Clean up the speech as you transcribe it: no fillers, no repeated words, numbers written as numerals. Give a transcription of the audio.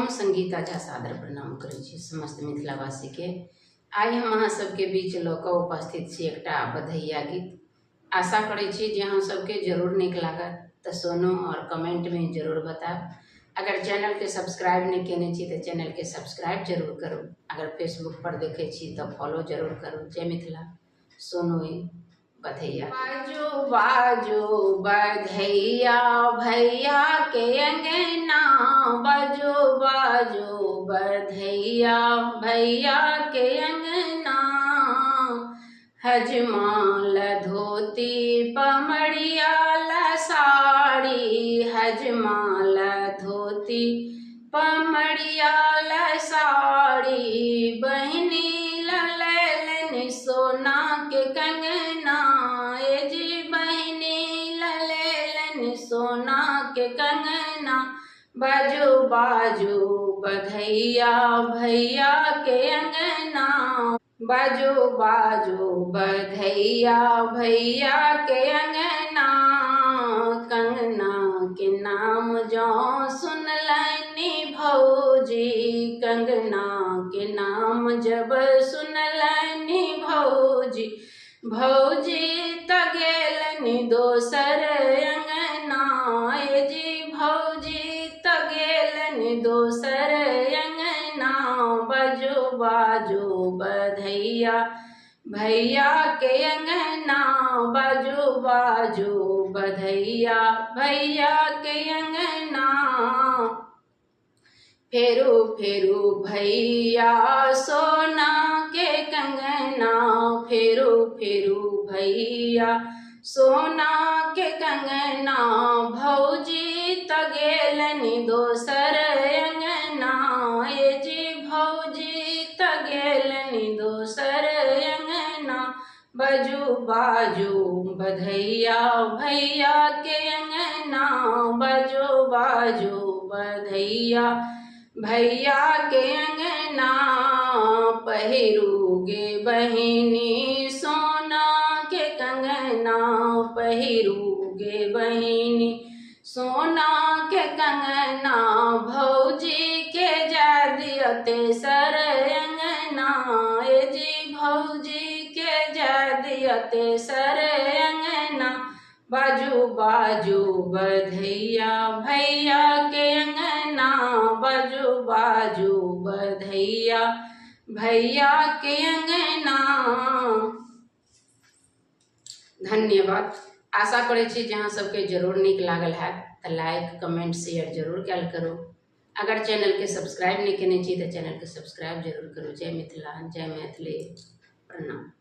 हम संगीता झा सादर प्रणाम करै छी समस्त मिथिलावासी के। आइ हम अहाँ सबके बीच लऽ कऽ उपस्थित छी एकटा बधैया गीत। आशा करै छी जे अहाँ सबके जरूर नीक लागत, तऽ सुनू और कमेंट में जरूर बताएब। अगर चैनल के सब्सक्राइब नहीं केने छी तऽ चैनल के सब्सक्राइब जरूर करू। अगर फेसबुक पर देखे छी तऽ फॉलो जरूर करू। जय मिथिला। सुनू बधैया। बाजो बाजो बधैया भैया के अंगना, बाजो बाजो बधैया भैया के अंगना। हजमाल धोती पमड़िया साड़ी, हजमाल धोती पमड़िया साड़ी। बहनी ललन सोना के कंगना, ए जी बहनी ललन सोना के कंगना। बाजो बाजो बधैया भैया के अंगना, बाजो बाजो बधैया भैया के अंगना। कंगना के नाम जो सुनलनि भौजी, कंगना के नाम जब सुनलनि भौजी, भौजी त गेलनि दोसर अंगना। ए जी भौजी त गेलनि दोसर अंगना। बाजो बाजो बधैया भैया के अंगना, बाजो बाजो बधैया भैया के अंगना। फेरू फेरू भैया सोना के कंगना, फेरू फेरू भैया सोना के कंगना। भौजी त गेलनि दोसर अंगना, ए जी भौजी त गेलनि दोसर अंगना। बाजो बाजो बधैया भैया के अंगना, बाजो बाजो बधैया भैया के अंगना। पहिरूगे बहिनी सोना के कंगना, पहिरूगे बहिनी सोना के कंगना। भौजी के जादियते सर अंगना, ए जी भौजी के जादियते सर अंगना। बाजो बाजो बधैया भैया के अंगना, बाजो बाजो बधैया भैया के अंगना। धन्यवाद। आशा करै छी जे अहाँ सबके जरूर नीक लागल है, तऽ लाइक कमेंट शेयर जरूर कयल करू। अगर चैनल के सब्सक्राइब नहीं केने छी तऽ चैनल के सब्सक्राइब जरूर करू। जय मिथिला, जय मैथिली, प्रणाम।